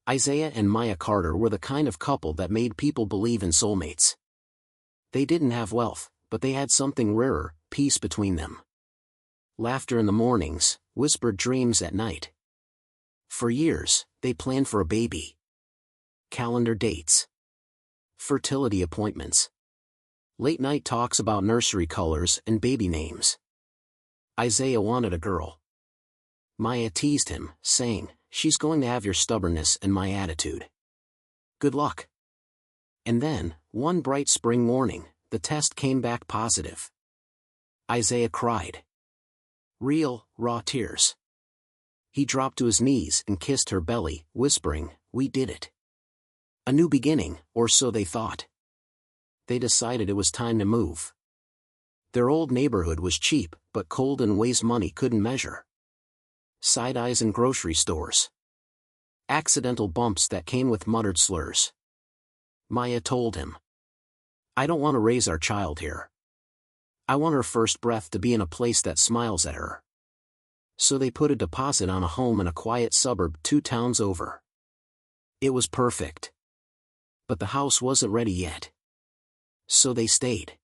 Isaiah and Maya Carter were the kind of couple that made people believe in soulmates. They didn't have wealth, but they had something rarer, peace between them. Laughter in the mornings, whispered dreams at night. For years, they planned for a baby. Calendar dates. Fertility appointments. Late-night talks about nursery colors and baby names. Isaiah wanted a girl. Maya teased him, saying, "She's going to have your stubbornness and my attitude. Good luck." And then, one bright spring morning, the test came back positive. Isaiah cried. Real, raw tears. He dropped to his knees and kissed her belly, whispering, "We did it. A new beginning," or so they thought. They decided it was time to move. Their old neighborhood was cheap, but cold in ways money couldn't measure. Side eyes in grocery stores. Accidental bumps that came with muttered slurs. Maya told him, "I don't want to raise our child here. I want her first breath to be in a place that smiles at her." So they put a deposit on a home in a quiet suburb 2 towns over. It was perfect. But the house wasn't ready yet. So they stayed.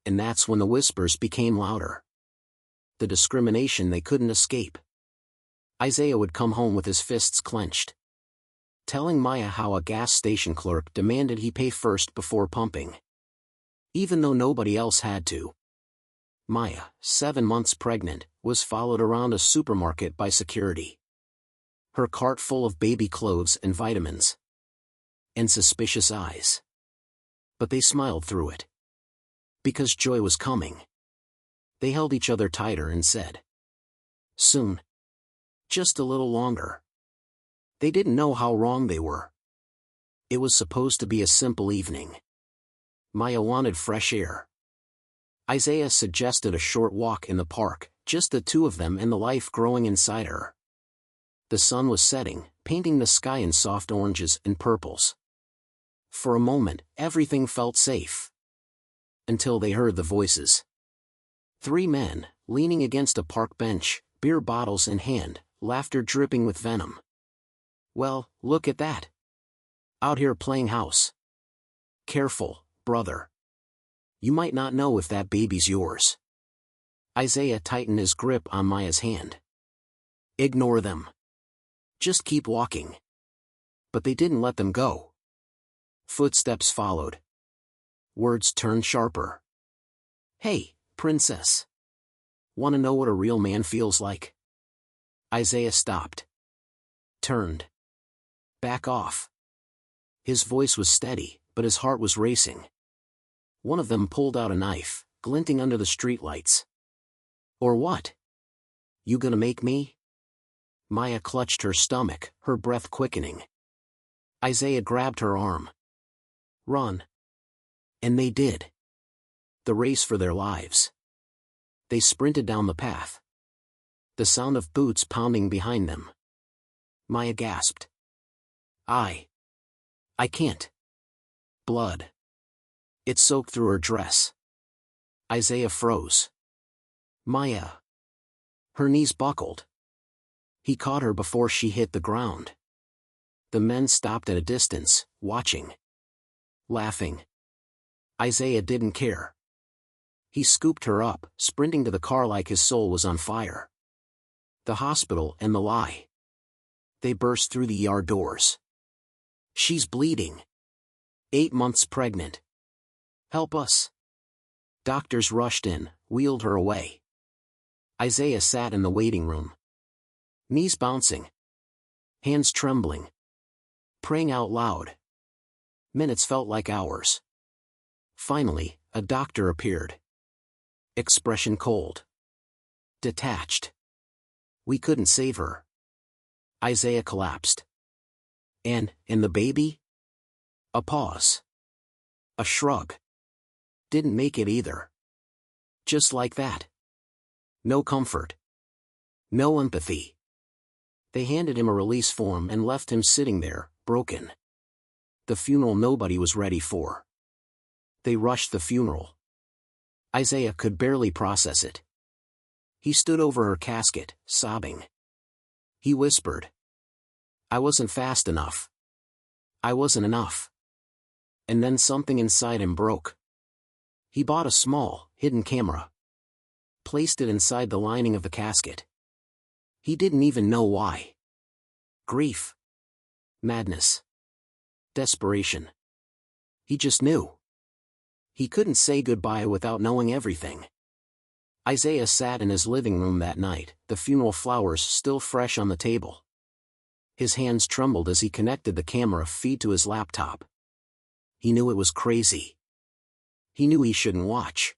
And that's when the whispers became louder. The discrimination they couldn't escape. Isaiah would come home with his fists clenched, telling Maya how a gas station clerk demanded he pay first before pumping, even though nobody else had to. Maya, 7 months pregnant, was followed around a supermarket by security. Her cart full of baby clothes and vitamins. And suspicious eyes. But they smiled through it. Because joy was coming. They held each other tighter and said, "Soon. Just a little longer." They didn't know how wrong they were. It was supposed to be a simple evening. Maya wanted fresh air. Isaiah suggested a short walk in the park, just the two of them and the life growing inside her. The sun was setting, painting the sky in soft oranges and purples. For a moment, everything felt safe. Until they heard the voices. 3 men, leaning against a park bench, beer bottles in hand, laughter dripping with venom. "Well, look at that. Out here playing house. Careful, brother. You might not know if that baby's yours." Isaiah tightened his grip on Maya's hand. "Ignore them. Just keep walking." But they didn't let them go. Footsteps followed. Words turned sharper. "Hey, princess. Want to know what a real man feels like?" Isaiah stopped. Turned. "Back off." His voice was steady, but his heart was racing. One of them pulled out a knife, glinting under the streetlights. "Or what? You gonna make me?" Maya clutched her stomach, her breath quickening. Isaiah grabbed her arm. "Run." And they did. The race for their lives. They sprinted down the path. The sound of boots pounding behind them. Maya gasped. I can't." Blood. It soaked through her dress. Isaiah froze. "Maya." Her knees buckled. He caught her before she hit the ground. The men stopped at a distance, watching. Laughing. Isaiah didn't care. He scooped her up, sprinting to the car like his soul was on fire. The hospital and the lie. They burst through the yard doors. "She's bleeding. 8 months pregnant. Help us." Doctors rushed in, wheeled her away. Isaiah sat in the waiting room. Knees bouncing. Hands trembling. Praying out loud. Minutes felt like hours. Finally, a doctor appeared. Expression cold. Detached. "We couldn't save her." Isaiah collapsed. And the baby?" A pause. A shrug. "Didn't make it either." Just like that. No comfort. No empathy. They handed him a release form and left him sitting there, broken. The funeral nobody was ready for. They rushed the funeral. Isaiah could barely process it. He stood over her casket, sobbing. He whispered, I wasn't fast enough. I wasn't enough. And then something inside him broke. He bought a small, hidden camera. Placed it inside the lining of the casket. He didn't even know why. Grief. Madness. Desperation. He just knew. He couldn't say goodbye without knowing everything. Isaiah sat in his living room that night, the funeral flowers still fresh on the table. His hands trembled as he connected the camera feed to his laptop. He knew it was crazy. He knew he shouldn't watch.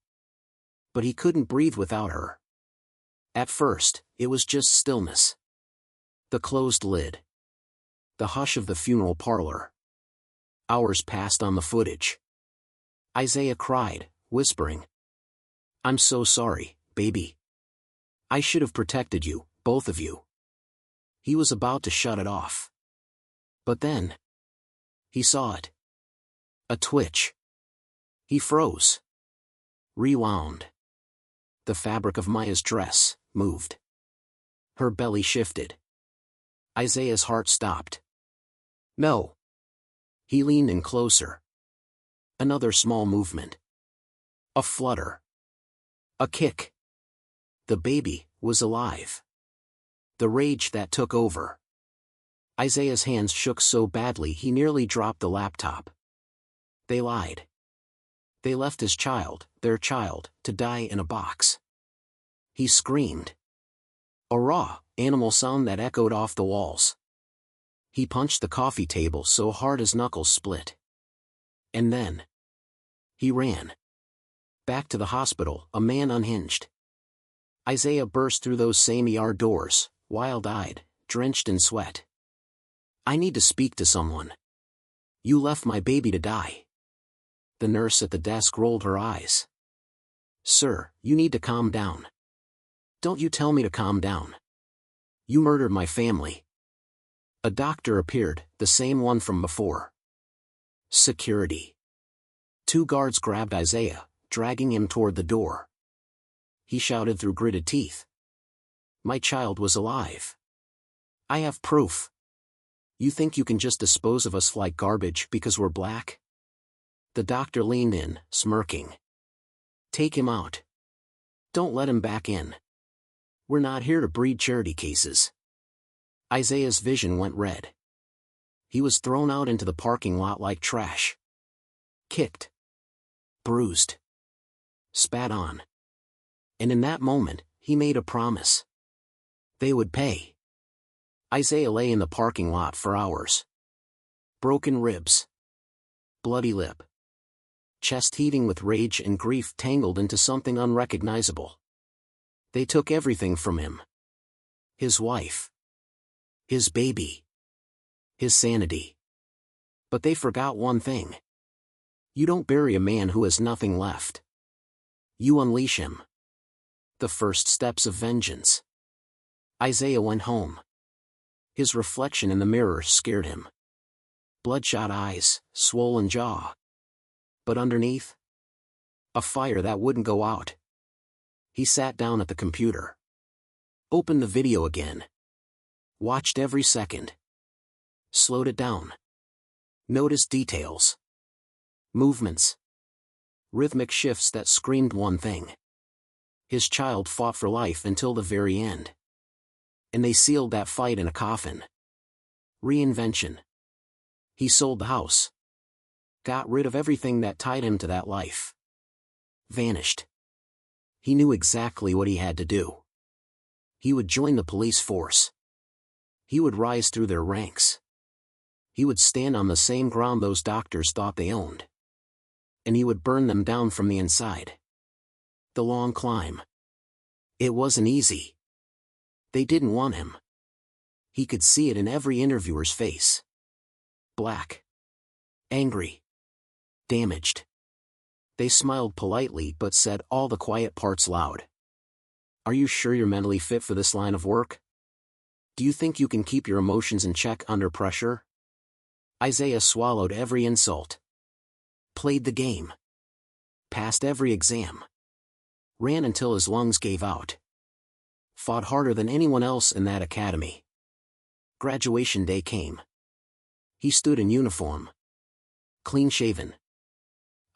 But he couldn't breathe without her. At first, it was just stillness. The closed lid. The hush of the funeral parlor. Hours passed on the footage. Isaiah cried, whispering, "I'm so sorry, baby. I should have protected you, both of you." He was about to shut it off. But then, he saw it. A twitch. He froze. Rewound. The fabric of Maya's dress moved. Her belly shifted. Isaiah's heart stopped. No. He leaned in closer. Another small movement. A flutter. A kick. The baby was alive. The rage that took over. Isaiah's hands shook so badly he nearly dropped the laptop. They lied. They left his child, their child, to die in a box. He screamed. A raw, animal sound that echoed off the walls. He punched the coffee table so hard his knuckles split. And then, he ran. Back to the hospital, a man unhinged. Isaiah burst through those same ER doors, wild-eyed, drenched in sweat. "I need to speak to someone. You left my baby to die." The nurse at the desk rolled her eyes. "Sir, you need to calm down." "Don't you tell me to calm down. You murdered my family." A doctor appeared, the same one from before. Security. 2 guards grabbed Isaiah, dragging him toward the door. He shouted through gritted teeth. "My child was alive. I have proof. You think you can just dispose of us like garbage because we're black?" The doctor leaned in, smirking. "Take him out. Don't let him back in. We're not here to breed charity cases." Isaiah's vision went red. He was thrown out into the parking lot like trash. Kicked. Bruised. Spat on. And in that moment, he made a promise. They would pay. Isaiah lay in the parking lot for hours. Broken ribs. Bloody lip. Chest heaving with rage and grief tangled into something unrecognizable. They took everything from him. His wife. His baby. His sanity. But they forgot one thing. You don't bury a man who has nothing left. You unleash him. The first steps of vengeance. Isaiah went home. His reflection in the mirror scared him. Bloodshot eyes, swollen jaw. But underneath? A fire that wouldn't go out. He sat down at the computer. Opened the video again. Watched every second. Slowed it down. Noticed details. Movements. Rhythmic shifts that screamed one thing. His child fought for life until the very end. And they sealed that fight in a coffin. Reinvention. He sold the house. Got rid of everything that tied him to that life. Vanished. He knew exactly what he had to do. He would join the police force. He would rise through their ranks. He would stand on the same ground those doctors thought they owned. And he would burn them down from the inside. The long climb. It wasn't easy. They didn't want him. He could see it in every interviewer's face. Black. Angry. Damaged. They smiled politely but said all the quiet parts loud. "Are you sure you're mentally fit for this line of work? Do you think you can keep your emotions in check under pressure?" Isaiah swallowed every insult. Played the game. Passed every exam. Ran until his lungs gave out. Fought harder than anyone else in that academy. Graduation day came. He stood in uniform. Clean-shaven.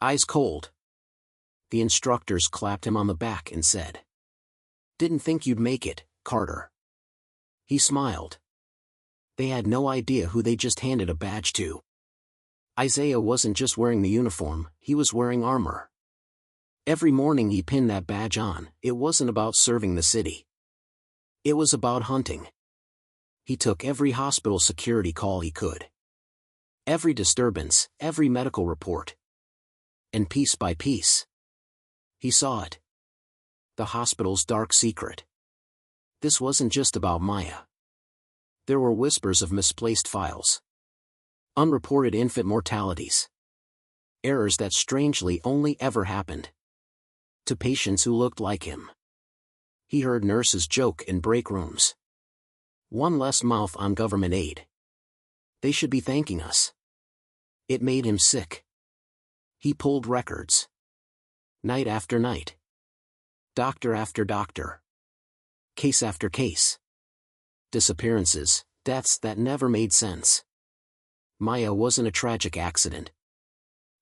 Eyes cold. The instructors clapped him on the back and said, "Didn't think you'd make it, Carter." He smiled. They had no idea who they just handed a badge to. Isaiah wasn't just wearing the uniform, he was wearing armor. Every morning he pinned that badge on. It wasn't about serving the city. It was about hunting. He took every hospital security call he could. Every disturbance, every medical report. And piece by piece, he saw it. The hospital's dark secret. This wasn't just about Maya. There were whispers of misplaced files. Unreported infant mortalities. Errors that strangely only ever happened to patients who looked like him. He heard nurses joke in break rooms. One less mouth on government aid. They should be thanking us. It made him sick. He pulled records. Night after night. Doctor after doctor. Case after case. Disappearances, deaths that never made sense. Maya wasn't a tragic accident.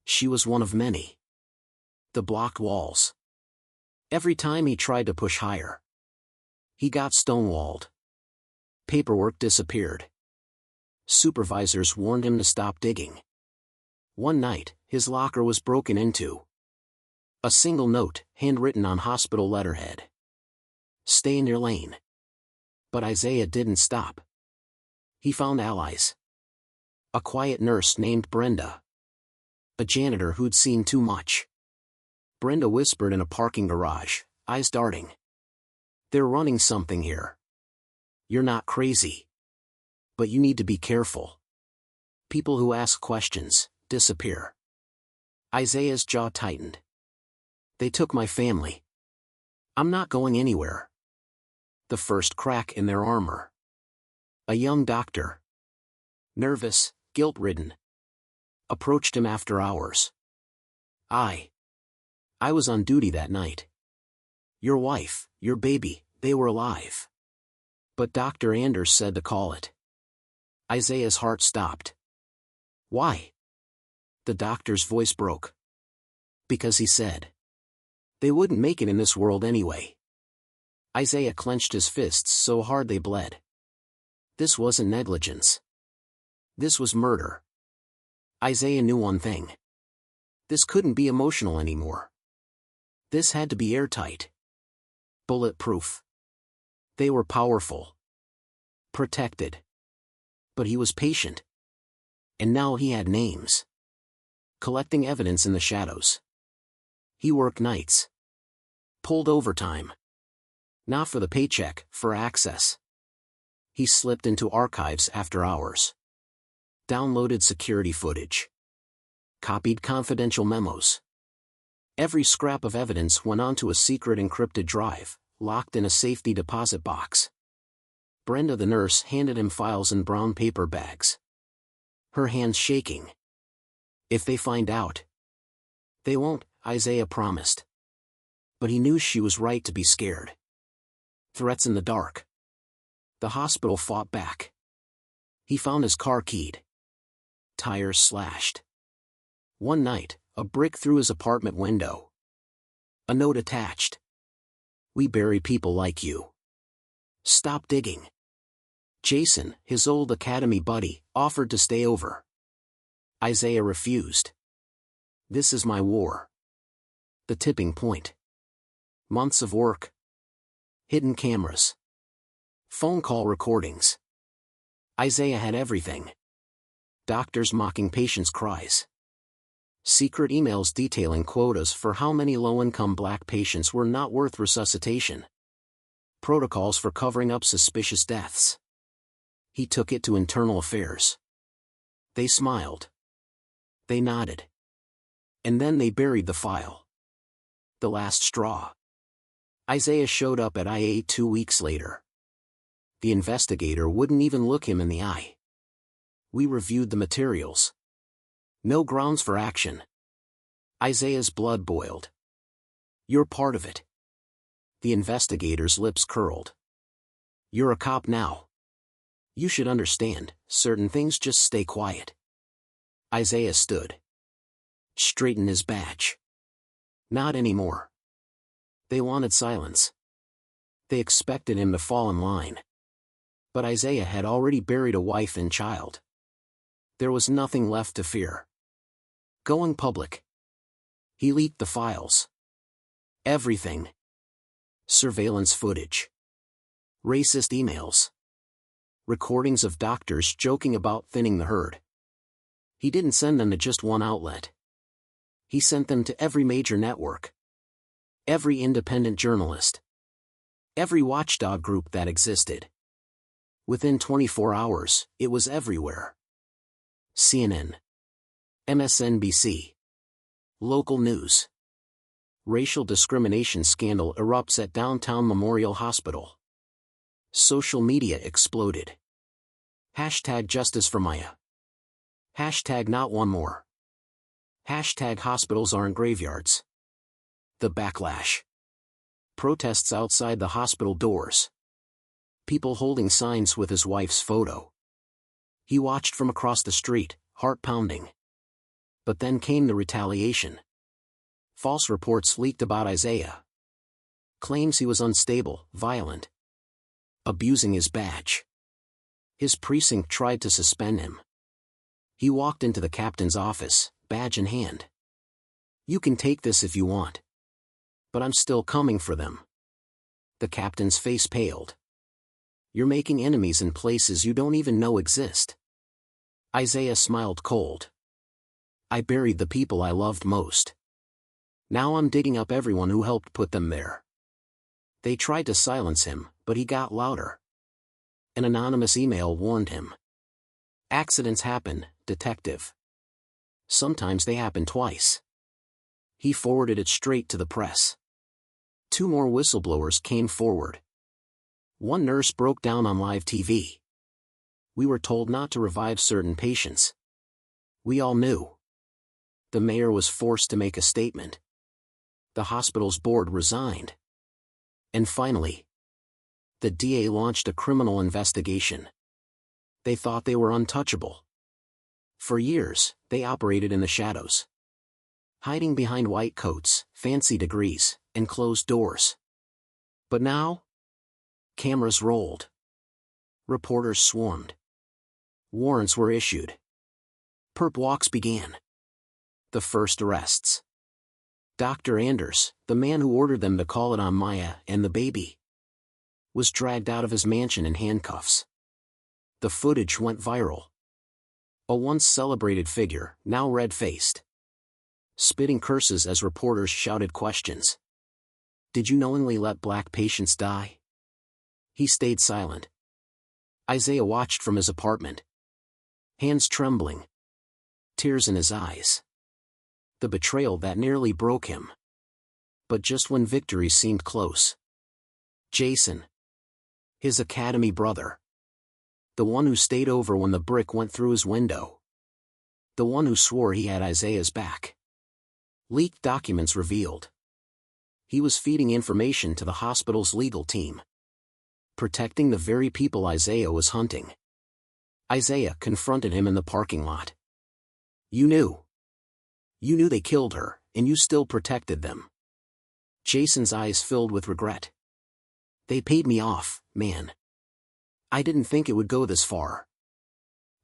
She was one of many. The blocked walls. Every time he tried to push higher, he got stonewalled. Paperwork disappeared. Supervisors warned him to stop digging. One night, his locker was broken into. A single note, handwritten on hospital letterhead. "Stay in your lane." But Isaiah didn't stop. He found allies. A quiet nurse named Brenda. A janitor who'd seen too much. Brenda whispered in a parking garage, eyes darting. "They're running something here. You're not crazy. But you need to be careful. People who ask questions disappear." Isaiah's jaw tightened. "They took my family. I'm not going anywhere." The first crack in their armor. A young doctor, nervous, guilt-ridden, approached him after hours. I was on duty that night. Your wife, your baby, they were alive. But Dr. Anders said to call it." Isaiah's heart stopped. "Why?" The doctor's voice broke. "Because he said they wouldn't make it in this world anyway." Isaiah clenched his fists so hard they bled. This wasn't negligence. This was murder. Isaiah knew one thing. This couldn't be emotional anymore. This had to be airtight. Bulletproof. They were powerful. Protected. But he was patient. And now he had names. Collecting evidence in the shadows. He worked nights. Pulled overtime. Not for the paycheck, for access. He slipped into archives after hours. Downloaded security footage. Copied confidential memos. Every scrap of evidence went onto a secret encrypted drive, locked in a safety deposit box. Brenda the nurse handed him files in brown paper bags. Her hands shaking. "If they find out." "They won't," Isaiah promised. But he knew she was right to be scared. Threats in the dark. The hospital fought back. He found his car keyed. Tires slashed. One night, a brick through his apartment window. A note attached. "We bury people like you. Stop digging." Jason, his old academy buddy, offered to stay over. Isaiah refused. "This is my war." The tipping point. Months of work. Hidden cameras. Phone call recordings. Isaiah had everything. Doctors mocking patients' cries. Secret emails detailing quotas for how many low-income black patients were not worth resuscitation. Protocols for covering up suspicious deaths. He took it to internal affairs. They smiled. They nodded. And then they buried the file. The last straw. Isaiah showed up at IA 2 weeks later. The investigator wouldn't even look him in the eye. "We reviewed the materials. No grounds for action." Isaiah's blood boiled. "You're part of it." The investigator's lips curled. "You're a cop now." You should understand, certain things just stay quiet. Isaiah stood. Straightened his badge. Not anymore. They wanted silence. They expected him to fall in line. But Isaiah had already buried a wife and child. There was nothing left to fear. Going public. He leaked the files. Everything. Surveillance footage. Racist emails. Recordings of doctors joking about thinning the herd. He didn't send them to just one outlet. He sent them to every major network. Every independent journalist. Every watchdog group that existed. Within 24 hours, it was everywhere. CNN. MSNBC. Local news. Racial discrimination scandal erupts at downtown Memorial Hospital. Social media exploded. Hashtag justice for Maya. Hashtag not one more. Hashtag hospitals aren't graveyards. The backlash. Protests outside the hospital doors. People holding signs with his wife's photo. He watched from across the street, heart pounding. But then came the retaliation. False reports leaked about Isaiah. Claims he was unstable, violent. Abusing his badge. His precinct tried to suspend him. He walked into the captain's office, badge in hand. You can take this if you want. But I'm still coming for them. The captain's face paled. You're making enemies in places you don't even know exist. Isaiah smiled cold. I buried the people I loved most. Now I'm digging up everyone who helped put them there. They tried to silence him, but he got louder. An anonymous email warned him. Accidents happen, detective. Sometimes they happen twice. He forwarded it straight to the press. 2 more whistleblowers came forward. One nurse broke down on live TV. We were told not to revive certain patients. We all knew. The mayor was forced to make a statement. The hospital's board resigned. And finally, the DA launched a criminal investigation. They thought they were untouchable. For years, they operated in the shadows. Hiding behind white coats, fancy degrees, and closed doors. But now? Cameras rolled. Reporters swarmed. Warrants were issued. Perp walks began. The first arrests. Dr. Anders, the man who ordered them to call it on Maya and the baby, was dragged out of his mansion in handcuffs. The footage went viral. A once celebrated figure, now red-faced. Spitting curses as reporters shouted questions. Did you knowingly let black patients die? He stayed silent. Isaiah watched from his apartment. Hands trembling. Tears in his eyes. The betrayal that nearly broke him. But just when victory seemed close. Jason. His academy brother. The one who stayed over when the brick went through his window. The one who swore he had Isaiah's back. Leaked documents revealed. He was feeding information to the hospital's legal team. Protecting the very people Isaiah was hunting. Isaiah confronted him in the parking lot. You knew. You knew they killed her, and you still protected them. Jason's eyes filled with regret. They paid me off, man. I didn't think it would go this far.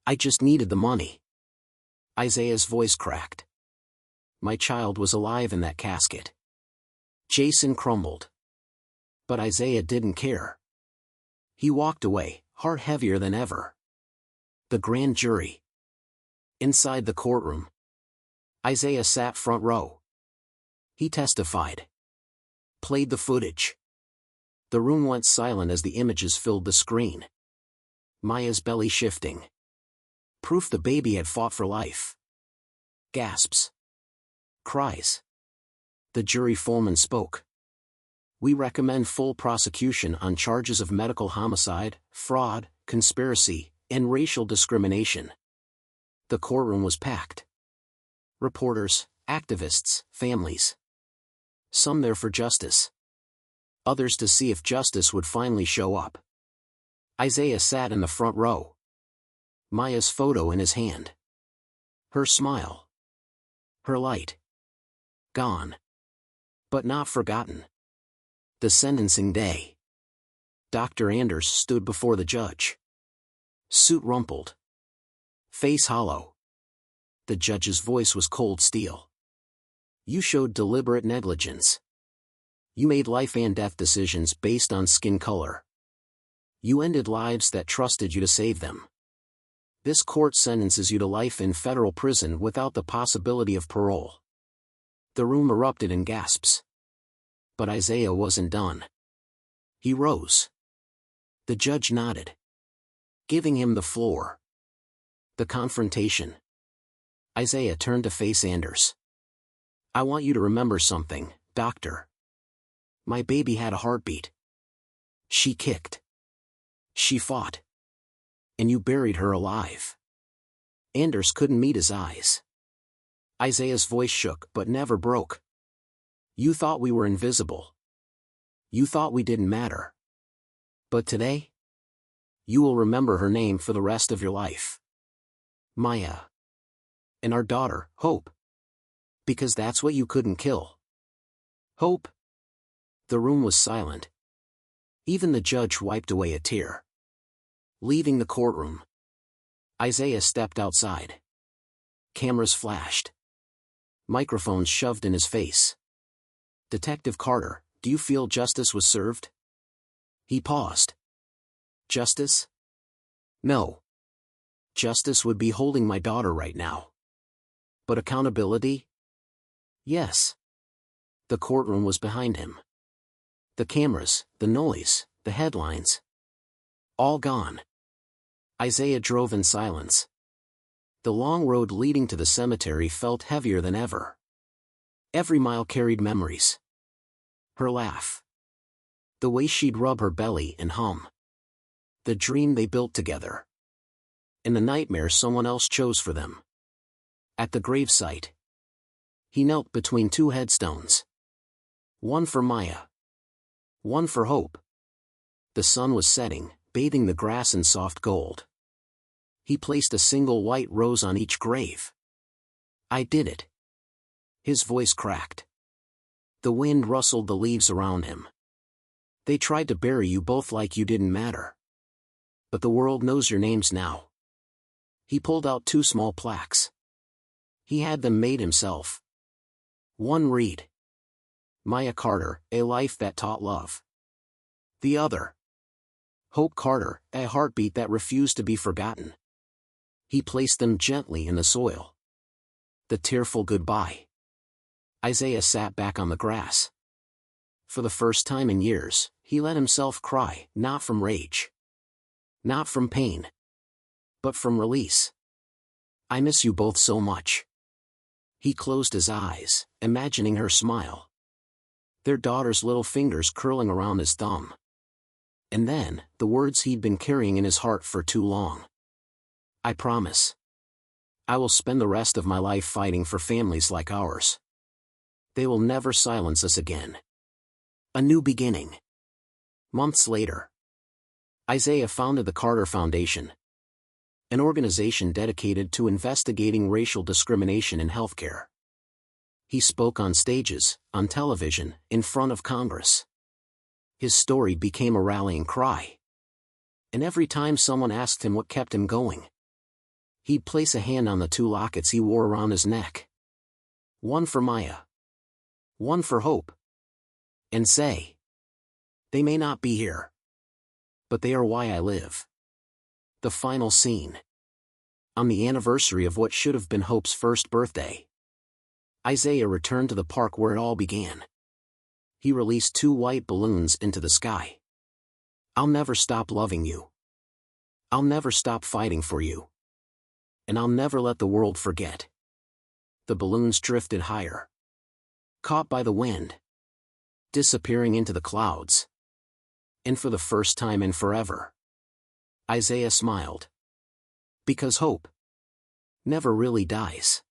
I just needed the money. Isaiah's voice cracked. My child was alive in that casket. Jason crumbled. But Isaiah didn't care. He walked away, heart heavier than ever. The grand jury. Inside the courtroom. Isaiah sat front row. He testified. Played the footage. The room went silent as the images filled the screen. Maya's belly shifting. Proof the baby had fought for life. Gasps. Cries. The jury foreman spoke. We recommend full prosecution on charges of medical homicide, fraud, conspiracy, and racial discrimination. The courtroom was packed. Reporters, activists, families. Some there for justice. Others to see if justice would finally show up. Isaiah sat in the front row. Maya's photo in his hand. Her smile. Her light. Gone. But not forgotten. The sentencing day. Dr. Anders stood before the judge. Suit rumpled. Face hollow. The judge's voice was cold steel. You showed deliberate negligence. You made life and death decisions based on skin color. You ended lives that trusted you to save them. This court sentences you to life in federal prison without the possibility of parole. The room erupted in gasps. But Isaiah wasn't done. He rose. The judge nodded, giving him the floor. The confrontation. Isaiah turned to face Anders. I want you to remember something, doctor. My baby had a heartbeat. She kicked. She fought. And you buried her alive. Anders couldn't meet his eyes. Isaiah's voice shook but never broke. You thought we were invisible. You thought we didn't matter. But today, you will remember her name for the rest of your life. Maya. And our daughter, Hope. Because that's what you couldn't kill. Hope. The room was silent. Even the judge wiped away a tear. Leaving the courtroom, Isaiah stepped outside. Cameras flashed. Microphones shoved in his face. Detective Carter, do you feel justice was served? He paused. Justice? No. Justice would be holding my daughter right now. But accountability? Yes. The courtroom was behind him. The cameras, the noise, the headlines. All gone. Isaiah drove in silence. The long road leading to the cemetery felt heavier than ever. Every mile carried memories. Her laugh. The way she'd rub her belly and hum. The dream they built together. And the nightmare someone else chose for them. At the gravesite, he knelt between two headstones. One for Maya. One for Hope. The sun was setting, bathing the grass in soft gold. He placed a single white rose on each grave. I did it. His voice cracked. The wind rustled the leaves around him. They tried to bury you both like you didn't matter. But the world knows your names now. He pulled out two small plaques. He had them made himself. One read, Maya Carter, a life that taught love. The other, Hope Carter, a heartbeat that refused to be forgotten. He placed them gently in the soil. The tearful goodbye. Isaiah sat back on the grass. For the first time in years, he let himself cry, not from rage. Not from pain. But from release. I miss you both so much. He closed his eyes, imagining her smile. Their daughter's little fingers curling around his thumb. And then, the words he'd been carrying in his heart for too long. I promise. I will spend the rest of my life fighting for families like ours. They will never silence us again. A new beginning. Months later, Isaiah founded the Carter Foundation, an organization dedicated to investigating racial discrimination in healthcare. He spoke on stages, on television, in front of Congress. His story became a rallying cry. And every time someone asked him what kept him going, he'd place a hand on the two lockets he wore around his neck. One for Maya. One for Hope. And say, they may not be here, but they are why I live. The final scene. On the anniversary of what should have been Hope's first birthday, Isaiah returned to the park where it all began. He released two white balloons into the sky. I'll never stop loving you. I'll never stop fighting for you. And I'll never let the world forget. The balloons drifted higher. Caught by the wind. Disappearing into the clouds. And for the first time in forever, Isaiah smiled. Because hope never really dies.